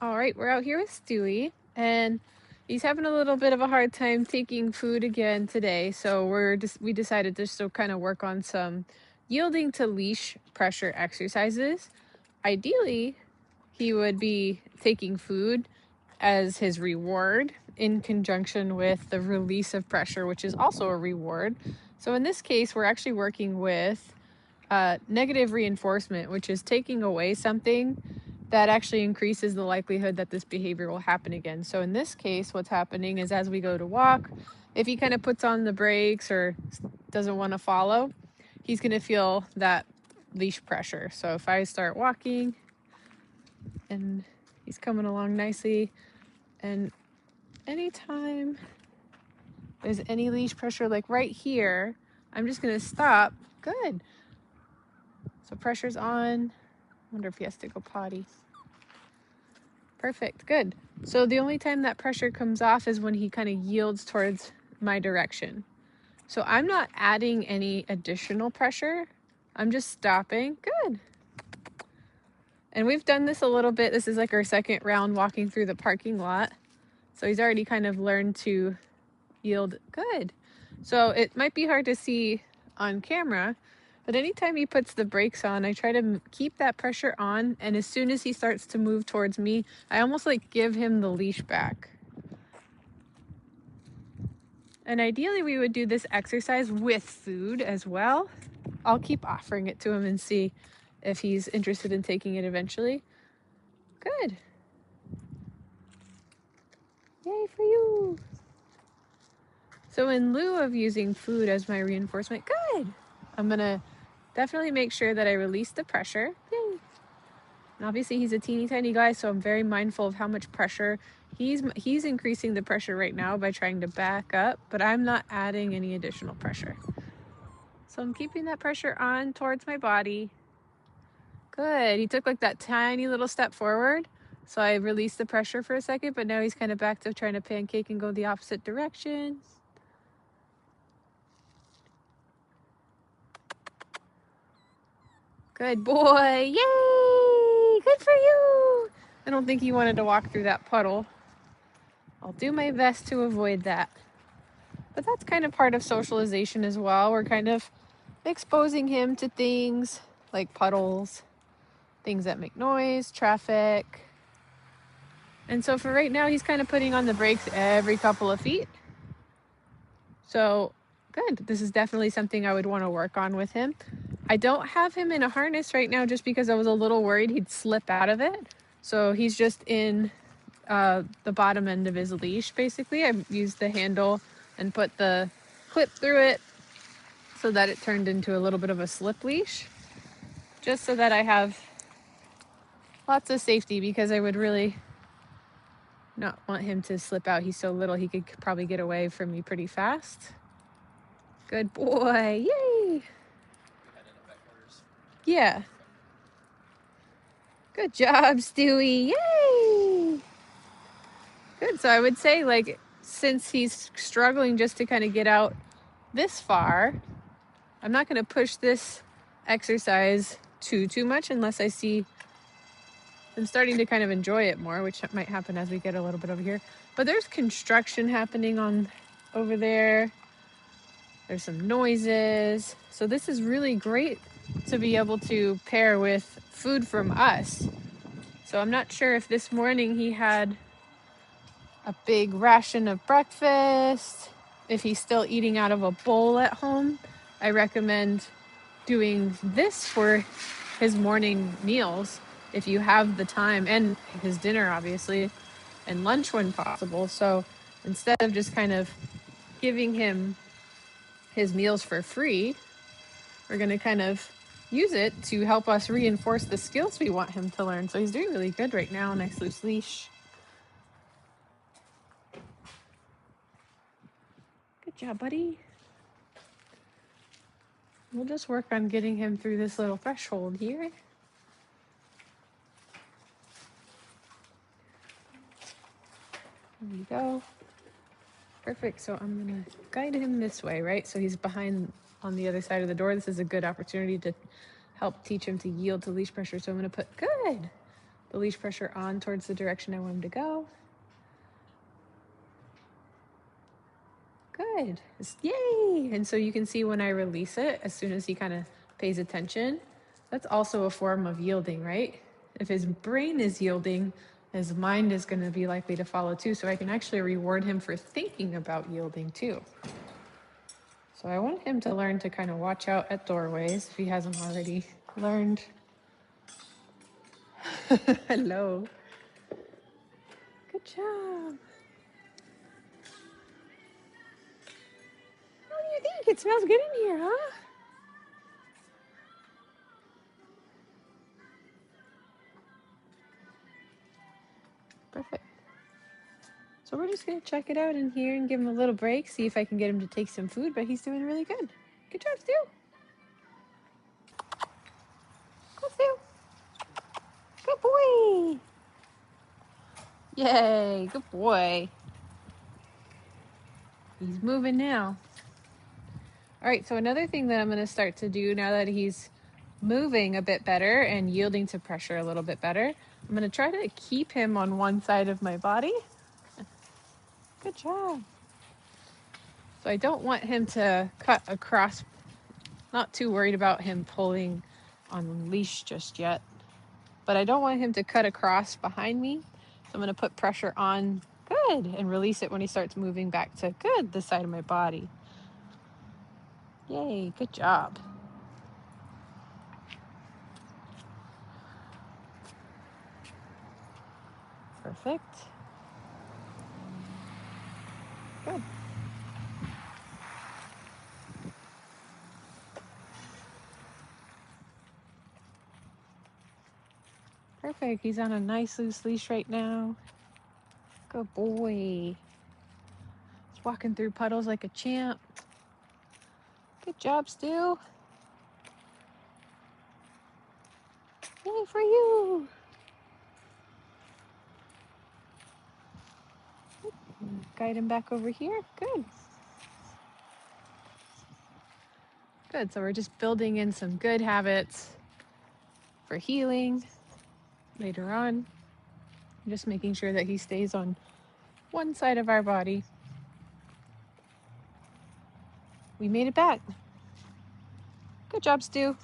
All right, we're out here with Stewie, and he's having a little bit of a hard time taking food again today. So we decided to still kind of work on some yielding to leash pressure exercises. Ideally, he would be taking food as his reward in conjunction with the release of pressure, which is also a reward. So in this case, we're actually working with negative reinforcement, which is taking away something that actually increases the likelihood that this behavior will happen again. So in this case, what's happening is as we go to walk, if he kind of puts on the brakes or doesn't want to follow, he's going to feel that leash pressure. So if I start walking and he's coming along nicely, and anytime there's any leash pressure, like right here, I'm just going to stop. Good. So pressure's on. Wonder if he has to go potty. Perfect, good. So the only time that pressure comes off is when he kind of yields towards my direction. So I'm not adding any additional pressure. I'm just stopping. Good. And we've done this a little bit. This is like our second round walking through the parking lot. So he's already kind of learned to yield. Good. So it might be hard to see on camera, but anytime he puts the brakes on, I try to keep that pressure on. And as soon as he starts to move towards me, I almost like give him the leash back. And ideally we would do this exercise with food as well. I'll keep offering it to him and see if he's interested in taking it eventually. Good. Yay for you. So in lieu of using food as my reinforcement, good. I'm gonna definitely make sure that I release the pressure. Yay. And obviously he's a teeny tiny guy, so I'm very mindful of how much pressure. He's increasing the pressure right now by trying to back up, but I'm not adding any additional pressure. So I'm keeping that pressure on towards my body. Good. He took like that tiny little step forward. So I released the pressure for a second, but now he's kind of back to trying to pancake and go the opposite direction. Good boy. Yay! Good for you. I don't think he wanted to walk through that puddle. I'll do my best to avoid that. But that's kind of part of socialization as well. We're kind of exposing him to things like puddles, things that make noise, traffic. And so for right now, he's kind of putting on the brakes every couple of feet. So good. This is definitely something I would want to work on with him. I don't have him in a harness right now just because I was a little worried he'd slip out of it. So he's just in the bottom end of his leash, basically. I used the handle and put the clip through it so that it turned into a little bit of a slip leash, just so that I have lots of safety, because I would really not want him to slip out. He's so little, he could probably get away from me pretty fast. Good boy. Yay. Yeah. Good job, Stewie. Yay. Good. So I would say, like, since he's struggling just to kind of get out this far, I'm not going to push this exercise too much unless I see I'm starting to kind of enjoy it more, which might happen as we get a little bit over here. But there's construction happening on over there. There's some noises. So this is really great to be able to pair with food from us. So I'm not sure if this morning he had a big ration of breakfast, if he's still eating out of a bowl at home. I recommend doing this for his morning meals if you have the time, and his dinner obviously, and lunch when possible. So instead of just kind of giving him his meals for free, we're going to kind of use it to help us reinforce the skills we want him to learn. So he's doing really good right now. Nice loose leash. Good job, buddy. We'll just work on getting him through this little threshold here. There we go. Perfect. So I'm going to guide him this way, right? So he's behind on the other side of the door. This is a good opportunity to help teach him to yield to leash pressure. So I'm going to put, good. the leash pressure on towards the direction I want him to go. Good. Yay! And so you can see when I release it, as soon as he kind of pays attention, that's also a form of yielding, right? If his brain is yielding, his mind is going to be likely to follow too. So I can actually reward him for thinking about yielding too. So I want him to learn to kind of watch out at doorways if he hasn't already learned. Hello. Good job. What do you think? It smells good in here, huh? Perfect. So we're just going to check it out in here and give him a little break, see if I can get him to take some food, but he's doing really good. Good job, Stu. Go, Stu. Good boy. Yay, good boy. He's moving now. All right, so another thing that I'm going to start to do now that he's moving a bit better and yielding to pressure a little bit better, I'm going to try to keep him on one side of my body. Good job. So I don't want him to cut across. Not too worried about him pulling on the leash just yet, but I don't want him to cut across behind me. So I'm going to put pressure on, good, and release it when he starts moving back to, good, the side of my body. Yay, good job. Perfect. Good. Perfect. He's on a nice loose leash right now. Good boy. He's walking through puddles like a champ. Good job, Stu. Yay for you. Guide him back over here. Good. Good. So we're just building in some good habits for healing later on. Just making sure that he stays on one side of our body. We made it back. Good job, Stu.